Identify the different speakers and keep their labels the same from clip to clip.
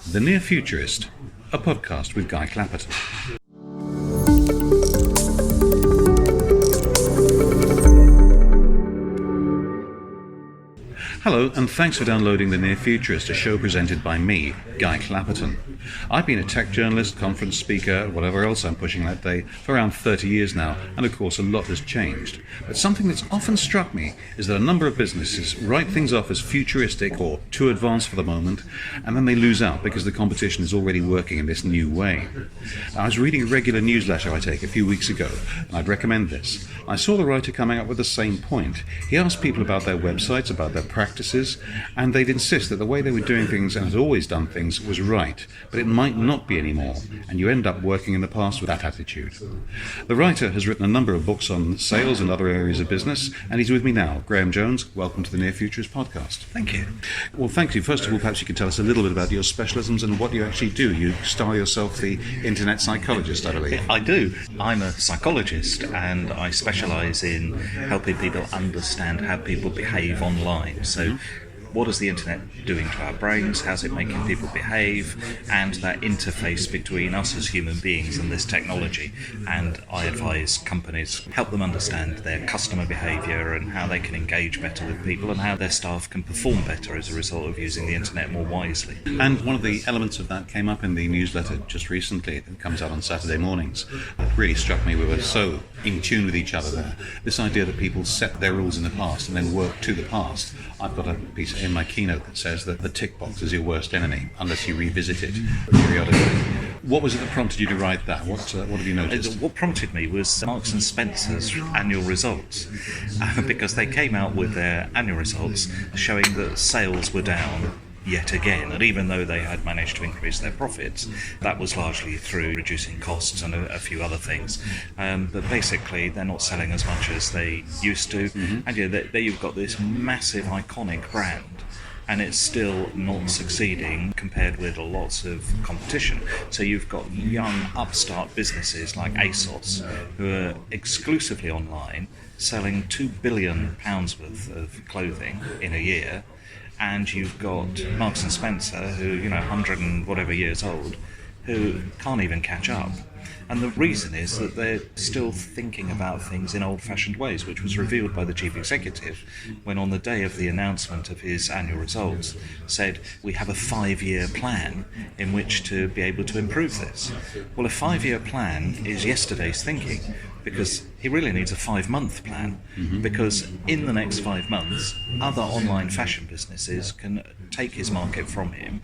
Speaker 1: The Near-Futurist, a podcast with Guy Clapperton. Hello, and thanks for downloading The Near-Futurist, a show presented by me, Guy Clapperton. I've been a tech journalist, conference speaker, whatever else I'm pushing that day, for around 30 years now, and of course a lot has changed. But something that's often struck me is that a number of businesses write things off as futuristic or too advanced for the moment, and then they lose out because the competition is already working in this new way. I was reading a regular newsletter I take a few weeks ago, and I'd recommend this. I saw the writer coming up with the same point. He asked people about their websites, about their practices, and they'd insist that the way they were doing things and had always done things was right, but it might not be anymore, and you end up working in the past with that attitude. The writer has written a number of books on sales and other areas of business, and he's with me now. Graham Jones, welcome to the Near Futurist podcast.
Speaker 2: Thank you.
Speaker 1: Well, thank you. First of all, perhaps you can tell us a little bit about your specialisms and what you actually do. You style yourself the internet psychologist, I believe.
Speaker 2: I do. I'm a psychologist, and I specialise in helping people understand how people behave online. So what is the internet doing to our brains? How's it making people behave? And that interface between us as human beings and this technology. And I advise companies, help them understand their customer behaviour and how they can engage better with people and how their staff can perform better as a result of using the internet more wisely.
Speaker 1: And one of the elements of that came up in the newsletter just recently that comes out on Saturday mornings. It really struck me. We were so in tune with each other there. This idea that people set their rules in the past and then work to the past. I've got a piece in my keynote that says that the tick box is your worst enemy unless you revisit it periodically. What was it that prompted you to write that? What have you noticed?
Speaker 2: What prompted me was Marks and Spencer's annual results, because they came out with their annual results showing that sales were down yet again, and even though they had managed to increase their profits, that was largely through reducing costs and a few other things. But basically, they're not selling as much as they used to, and there you've got this massive iconic brand, and it's still not succeeding compared with lots of competition. So you've got young upstart businesses like ASOS, who are exclusively online, selling £2 billion worth of clothing in a year. And you've got Marks and Spencer, who, 100 and whatever years old, who can't even catch up. And the reason is that they're still thinking about things in old-fashioned ways, which was revealed by the chief executive when on the day of the announcement of his annual results said, we have a 5-year plan in which to be able to improve this. Well, a 5-year plan is yesterday's thinking, because he really needs a 5-month plan, because in the next 5 months, other online fashion businesses can take his market from him.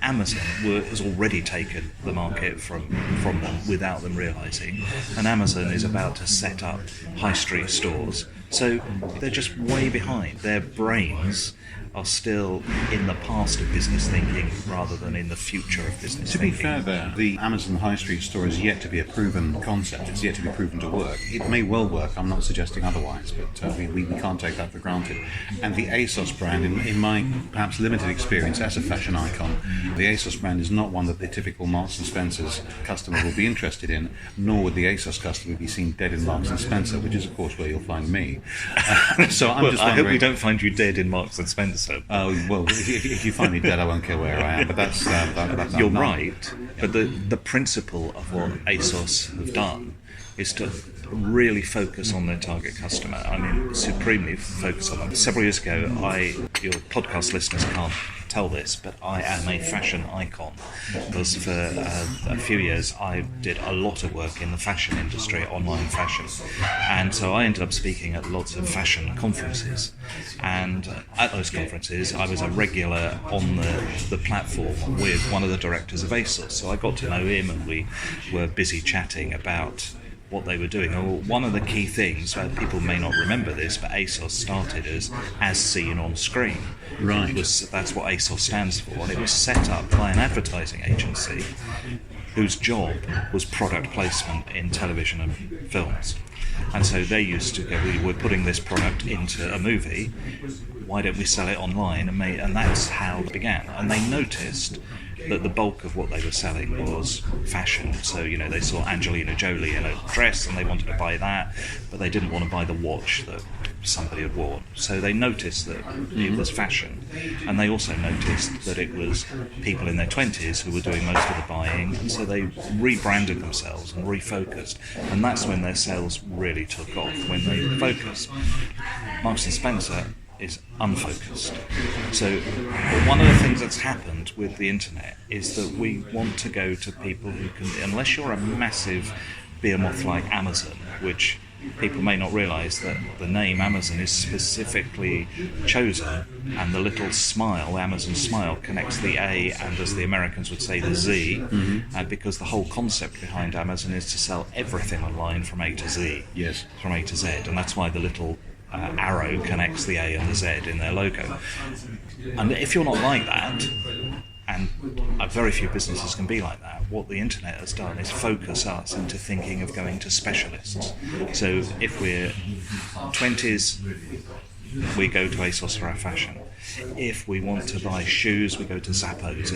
Speaker 2: Amazon has already taken the market from them without them realising, and Amazon is about to set up high street stores. So they're just way behind. Their brains are still in the past of business thinking rather than in the future of business thinking.
Speaker 1: To be fair there, the Amazon high street store is yet to be a proven concept. It's yet to be proven to work. It may well work, I'm not suggesting otherwise, but we can't take that for granted. And the ASOS brand, in my perhaps limited experience as a fashion icon, the ASOS brand is not one that the typical Marks and Spencer's customer will be interested in, nor would the ASOS customer be seen dead in Marks and Spencer, which is of course where you'll find me. So I'm just wondering,
Speaker 2: I hope we don't find you dead in Marks and Spencer.
Speaker 1: Oh, well, if you find me dead, I won't care where I am, but that's
Speaker 2: You're right, but the principle of what ASOS have done is to really focus on their target customer. I mean, supremely focus on them. Several years ago, your podcast listeners can't tell this, but I am a fashion icon, because for a few years I did a lot of work in the fashion industry, online fashion, and so I ended up speaking at lots of fashion conferences, and at those conferences I was a regular on the platform with one of the directors of ASOS, so I got to know him and we were busy chatting about what they were doing. One of the key things, people may not remember this, but ASOS started as seen on screen.
Speaker 1: Right.
Speaker 2: That's what ASOS stands for, and it was set up by an advertising agency whose job was product placement in television and films. And so they used to go, we're putting this product into a movie, why don't we sell it online? And that's how it began. And they noticed that the bulk of what they were selling was fashion. So, they saw Angelina Jolie in a dress and they wanted to buy that, but they didn't want to buy the watch that somebody had worn. So they noticed that it was fashion, and they also noticed that it was people in their 20s who were doing most of the buying, and so they rebranded themselves and refocused, and that's when their sales really took off, when they focused. Marks and Spencer is unfocused. So one of the things that's happened with the internet is that we want to go to people who can, unless you're a massive behemoth like Amazon, which people may not realise that the name Amazon is specifically chosen, and the little smile, Amazon smile, connects the A and, as the Americans would say, the Z, because the whole concept behind Amazon is to sell everything online from A to Z,
Speaker 1: Yes.
Speaker 2: from A to Z, and that's why the little arrow connects the A and the Z in their logo. And if you're not like that, and very few businesses can be like that, what the internet has done is focus us into thinking of going to specialists. So if we're 20s, we go to ASOS for our fashion. If we want to buy shoes, we go to Zappos.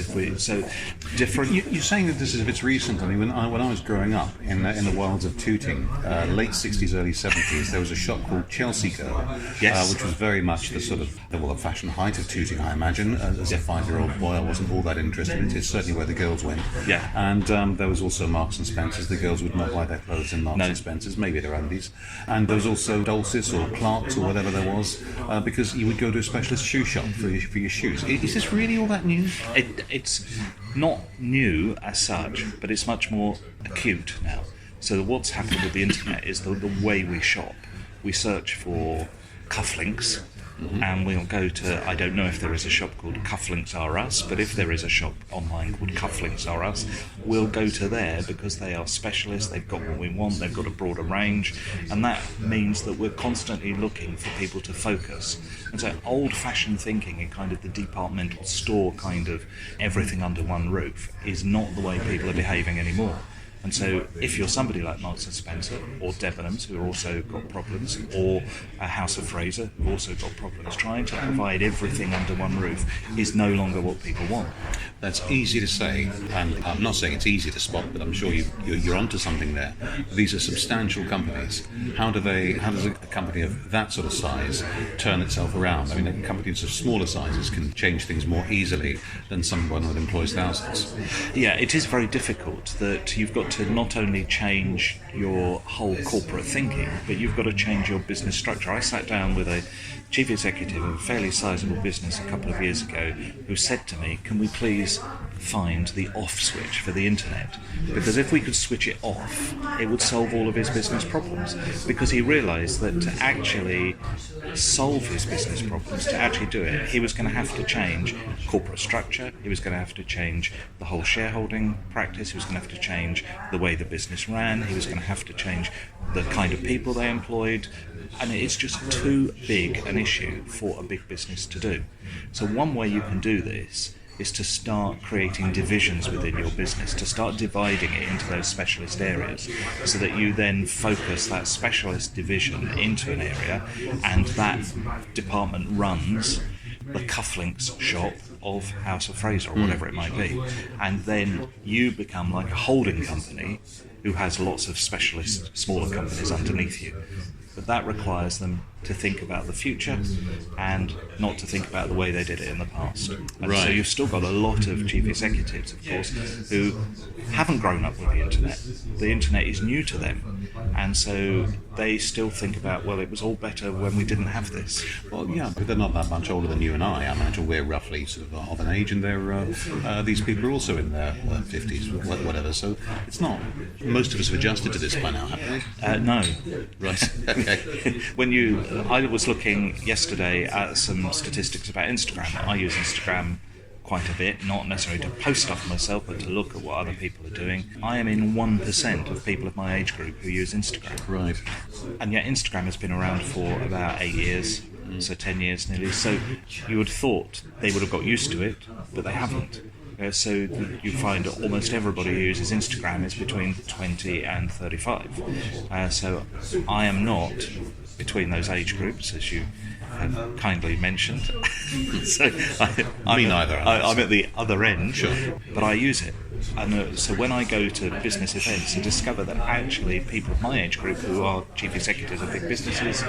Speaker 2: Different.
Speaker 1: You're saying that this is, if it's recent. I mean, when I was growing up in the wilds of Tooting, late 60s, early 70s, there was a shop called Chelsea Girl,
Speaker 2: Yes.
Speaker 1: which was very much the sort of the fashion height of Tooting, I imagine. As a 5-year-old boy, I wasn't all that interested in it. It's certainly where the girls went.
Speaker 2: Yeah.
Speaker 1: And there was also Marks and Spencer's. The girls would not buy their clothes in Marks and Spencer's, maybe their undies. And there was also Dulcis or Clark's or whatever there was, because you would go to a specialist shoe shop for your shoes. Is this really all that new?
Speaker 2: It's not new as such, but it's much more acute now. So what's happened with the internet is the way we shop. We search for cufflinks, and we'll go to, I don't know if there is a shop called Cufflinks R Us, but if there is a shop online called Cufflinks R Us, we'll go to there because they are specialists, they've got what we want, they've got a broader range, and that means that we're constantly looking for people to focus. And so old-fashioned thinking in kind of the departmental store kind of everything under one roof is not the way people are behaving anymore. And so if you're somebody like Marks and Spencer or Debenhams, who have also got problems, or a House of Fraser, who've also got problems, trying to provide everything under one roof is no longer what people want.
Speaker 1: That's easy to say, and I'm not saying it's easy to spot, but I'm sure you're onto something there. These are substantial companies. How does a company of that sort of size turn itself around? I mean, companies of smaller sizes can change things more easily than someone that employs thousands.
Speaker 2: Yeah, it is very difficult that you've got to not only change your whole corporate thinking, but you've got to change your business structure. I sat down with a chief executive of a fairly sizable business a couple of years ago who said to me, can we please find the off switch for the internet? Because if we could switch it off, it would solve all of his business problems. Because he realised that to actually solve his business problems, to actually do it, he was going to have to change corporate structure, he was going to have to change the whole shareholding practice, he was going to have to change the way the business ran, he was going to have to change the kind of people they employed, and it's just too big an issue for a big business to do. So one way you can do this is to start creating divisions within your business, to start dividing it into those specialist areas, so that you then focus that specialist division into an area, and that department runs the cufflinks shop of House of Fraser or whatever it might be. And then you become like a holding company who has lots of specialist smaller companies underneath you. But that requires them to think about the future and not to think about the way they did it in the past. And so you've still got a lot of chief executives, of course, who haven't grown up with the internet. The internet is new to them, and so they still think about, well, it was all better when we didn't have this.
Speaker 1: Well, yeah, but they're not that much older than you and I. I imagine we're roughly sort of an age, and these people are also in their 50s, whatever. So it's not. Most of us have adjusted to this by now, haven't we?
Speaker 2: No.
Speaker 1: Right. Okay.
Speaker 2: I was looking yesterday at some statistics about Instagram. I use Instagram quite a bit, not necessarily to post stuff myself, but to look at what other people are doing. I am in 1% of people of my age group who use Instagram.
Speaker 1: Right.
Speaker 2: And yet Instagram has been around for about 8 years, so 10 years nearly. So you would have thought they would have got used to it, but they haven't. So you find almost everybody who uses Instagram is between 20 and 35. So I am not between those age groups, as you have kindly mentioned. So
Speaker 1: Me neither.
Speaker 2: I'm at the other end,
Speaker 1: Sure.
Speaker 2: but I use it. And so when I go to business events, I discover that actually people of my age group who are chief executives of big businesses,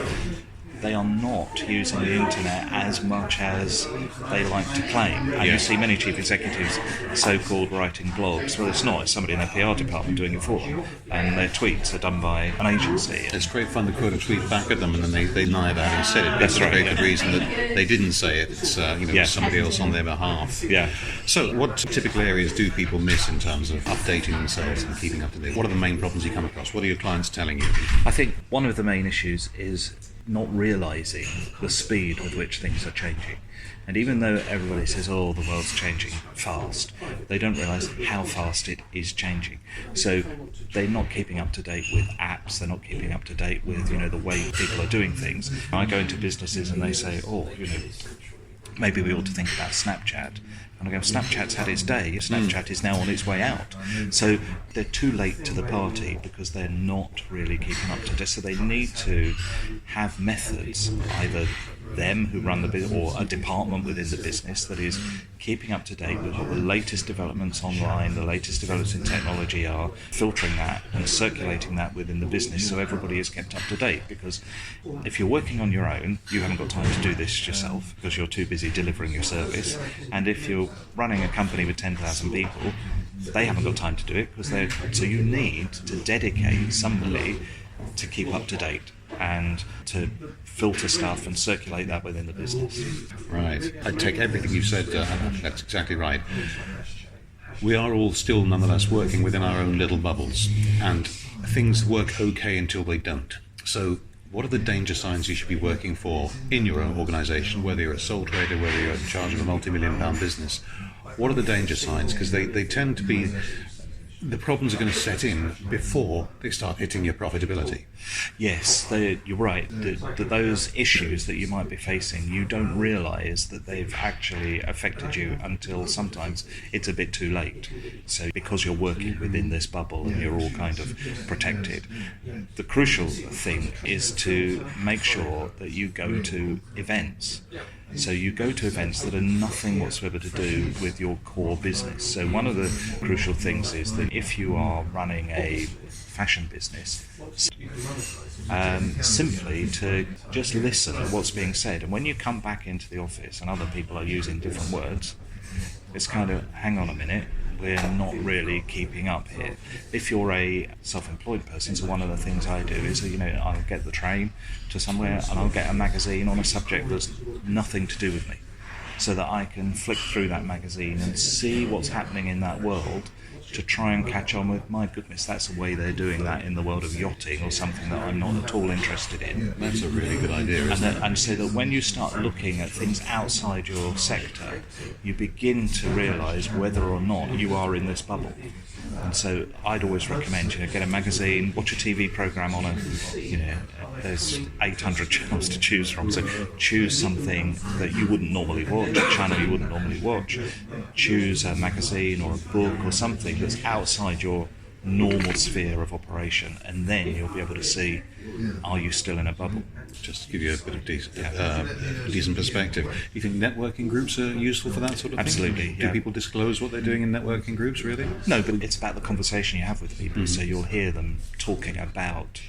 Speaker 2: they are not using the internet as much as they like to claim. And you see many chief executives so-called writing blogs. Well, it's not. It's somebody in their PR department doing it for them. And their tweets are done by an agency.
Speaker 1: It's great fun to quote a tweet back at them, and then they deny about having said it.
Speaker 2: That's right.
Speaker 1: Very good reason that they didn't say it. It's it's somebody else on their behalf.
Speaker 2: Yeah.
Speaker 1: So, what typical areas do people miss in terms of updating themselves and keeping up to date? What are the main problems you come across? What are your clients telling you?
Speaker 2: I think one of the main issues is not realising the speed with which things are changing. And even though everybody says, oh, the world's changing fast, they don't realise how fast it is changing. So they're not keeping up to date with apps, they're not keeping up to date with, the way people are doing things. I go into businesses and they say, maybe we ought to think about Snapchat. And I go, Snapchat's had its day. Snapchat is now on its way out. So they're too late to the party because they're not really keeping up to date. So they need to have methods, either them who run the business or a department within the business that is keeping up to date with what the latest developments online, the latest developments in technology are, filtering that and circulating that within the business so everybody is kept up to date. Because if you're working on your own, you haven't got time to do this yourself because you're too busy delivering your service. And if you're running a company with 10,000 people, they haven't got time to do it so you need to dedicate somebody to keep up to date and to filter stuff and circulate that within the business.
Speaker 1: Right. I take everything you've said, that's exactly right. We are all still nonetheless working within our own little bubbles, and things work okay until they don't. So what are the danger signs you should be working for in your own organisation, whether you're a sole trader, whether you're in charge of a multi-million-pound business? What are the danger signs? Because they tend to be... The problems are going to set in before they start hitting your profitability.
Speaker 2: Yes, you're right. Those issues that you might be facing, you don't realise that they've actually affected you until sometimes it's a bit too late. So because you're working within this bubble and you're all kind of protected, the crucial thing is to make sure that you go to events. So you go to events that are nothing whatsoever to do with your core business. So one of the crucial things is that if you are running a fashion business, simply to just listen to what's being said. And when you come back into the office and other people are using different words, it's kind of, hang on a minute, we're not really keeping up here. If you're a self-employed person, so one of the things I do is, I'll get the train to somewhere and I'll get a magazine on a subject that's nothing to do with me, so that I can flick through that magazine and see what's happening in that world to try and catch on with, my goodness, that's the way they're doing that in the world of yachting or something that I'm not at all interested in.
Speaker 1: That's a really good idea, isn't it?
Speaker 2: And so that when you start looking at things outside your sector, you begin to realise whether or not you are in this bubble. And so I'd always recommend, get a magazine, watch a TV programme on there's 800 channels to choose from. So choose something that you wouldn't normally watch, a channel you wouldn't normally watch. Choose a magazine or a book or something that's outside your normal sphere of operation, and then you'll be able to see, are you still in a bubble?
Speaker 1: Just to give you a bit of decent perspective. You think networking groups are useful for that sort of thing?
Speaker 2: Absolutely.
Speaker 1: Do people disclose what they're doing in networking groups, really?
Speaker 2: No, but it's about the conversation you have with people. So you'll hear them talking about,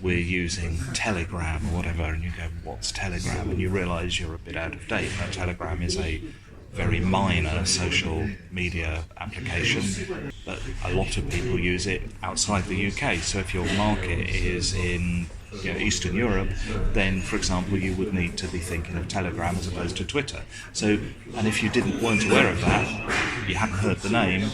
Speaker 2: we're using Telegram or whatever, and you go, what's Telegram? And you realise you're a bit out of date. Now, Telegram is a very minor social media application, but a lot of people use it outside the UK. So if your market is in Eastern Europe, then, for example, you would need to be thinking of Telegram as opposed to Twitter. So, and if you weren't aware of that, you hadn't heard the name,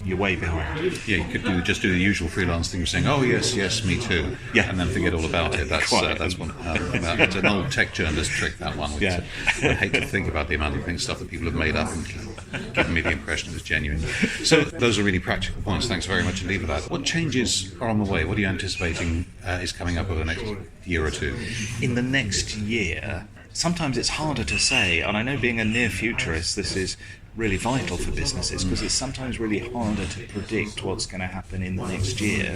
Speaker 2: you're way behind.
Speaker 1: Yeah, you could just do the usual freelance thing of saying, "Oh yes, me too," and then forget all about it. That's one. It's an old tech journalist trick, that one.
Speaker 2: Yeah.
Speaker 1: I hate to think about the amount of stuff that people have made up and given me the impression it was genuine. So those are really practical points. Thanks very much indeed for that. What changes are on the way? What are you anticipating is coming up over the next year or two?
Speaker 2: In the next year, sometimes it's harder to say, and I know being a near-futurist, this is really vital for businesses, because it's sometimes really harder to predict what's going to happen in the next year.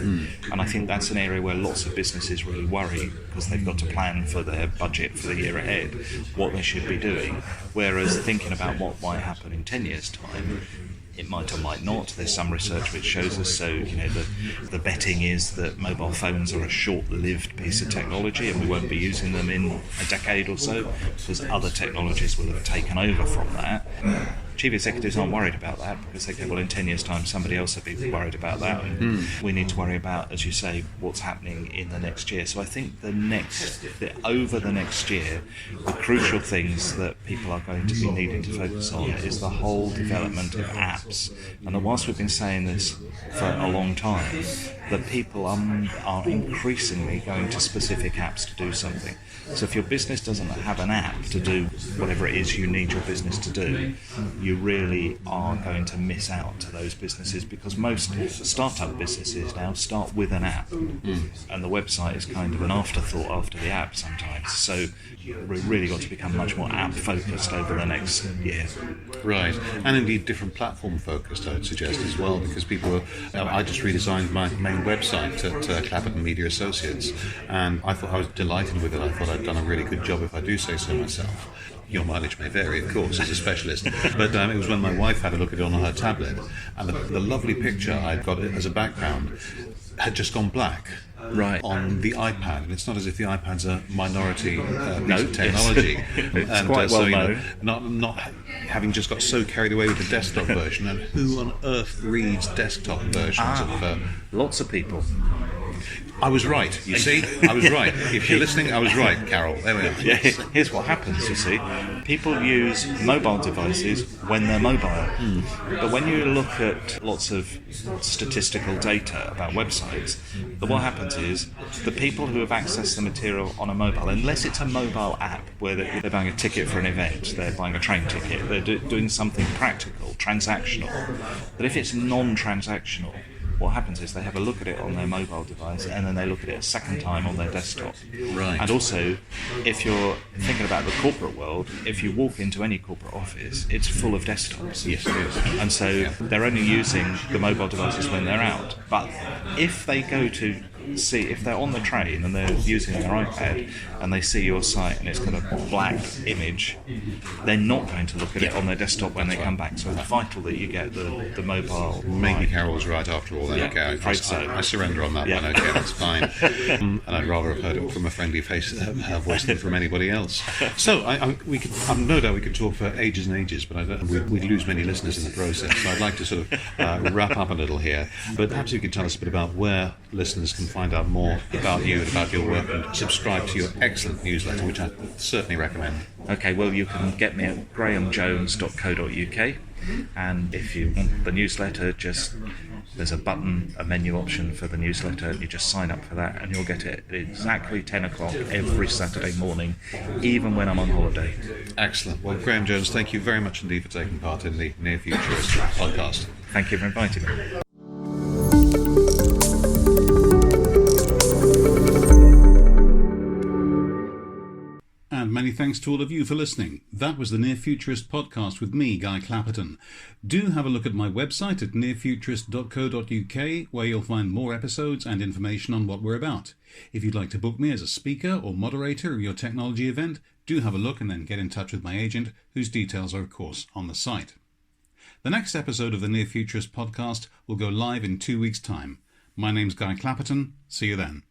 Speaker 2: And I think that's an area where lots of businesses really worry, because they've got to plan for their budget for the year ahead, what they should be doing. Whereas thinking about what might happen in 10 years' time, it might or might not. There's some research which shows us so. The betting is that mobile phones are a short-lived piece of technology, and we won't be using them in a decade or so, because other technologies will have taken over from that. Chief executives aren't worried about that, because they go, well, in 10 years' time somebody else will be worried about that. We need to worry about, as you say, what's happening in the next year. So I think over the next year, the crucial things that people are going to be needing to focus on is the whole development of apps. And whilst we've been saying this for a long time, that people are increasingly going to specific apps to do something. So if your business doesn't have an app to do whatever it is you need your business to do, you really are going to miss out to those businesses, because most startup businesses now start with an app, and the website is kind of an afterthought after the app sometimes. So we've really got to become much more app focused over the next year.
Speaker 1: Right, and indeed different platform focused, I would suggest as well, because people I just redesigned my main website at Clapperton Media Associates, and I thought I was delighted with it. I thought I'd done a really good job, if I do say so myself. Your mileage may vary, of course, as a specialist, but it was when my wife had a look at it on her tablet, and the lovely picture I'd got it as a background had just gone black.
Speaker 2: Right.
Speaker 1: On the iPad, and it's not as if the iPad's a minority piece of technology.
Speaker 2: It's
Speaker 1: and
Speaker 2: quite well known.
Speaker 1: Not having just got so carried away with the desktop version, and who on earth reads desktop versions of?
Speaker 2: Lots of people.
Speaker 1: I was right, you see? I was right. If you're listening, I was right, Carol. There we are.
Speaker 2: Yeah, here's what happens, you see. People use mobile devices when they're mobile. But when you look at lots of statistical data about websites, what happens is the people who have accessed the material on a mobile, unless it's a mobile app where they're buying a ticket for an event, they're buying a train ticket, they're doing something practical, transactional, but if it's non-transactional, what happens is they have a look at it on their mobile device, and then they look at it a second time on their desktop.
Speaker 1: Right.
Speaker 2: And also, if you're thinking about the corporate world, if you walk into any corporate office, it's full of desktops.
Speaker 1: Yes, it is.
Speaker 2: And so they're only using the mobile devices when they're out. But if they go to see, if they're on the train and they're using their iPad and they see your site and it's got a black image, they're not going to look at it on their desktop when they come back. So it's vital that you get the mobile.
Speaker 1: Maybe Carol's right after all. Then okay,
Speaker 2: I
Speaker 1: surrender on that one. Okay, that's fine. And I'd rather have heard it from a friendly voice than from anybody else. So I'm no doubt we could talk for ages and ages, but we'd lose many listeners in the process. So I'd like to sort of wrap up a little here. But perhaps you could tell us a bit about where listeners can find out more about you and about your work, and subscribe to your excellent newsletter, which I certainly recommend.
Speaker 2: Okay, well, you can get me at grahamjones.co.uk, and if you want the newsletter, there's a button, a menu option for the newsletter. You just sign up for that and you'll get it at exactly 10 o'clock every Saturday morning, even when I'm on holiday.
Speaker 1: Excellent. Well, Graham Jones, thank you very much indeed for taking part in the Near-Futurist podcast.
Speaker 2: Thank you for inviting me.
Speaker 3: And many thanks to all of you for listening. That was the Near-Futurist podcast with me, Guy Clapperton. Do have a look at my website at nearfuturist.co.uk, where you'll find more episodes and information on what we're about. If you'd like to book me as a speaker or moderator of your technology event, do have a look and then get in touch with my agent, whose details are, of course, on the site. The next episode of the Near-Futurist podcast will go live in 2 weeks' time. My name's Guy Clapperton. See you then.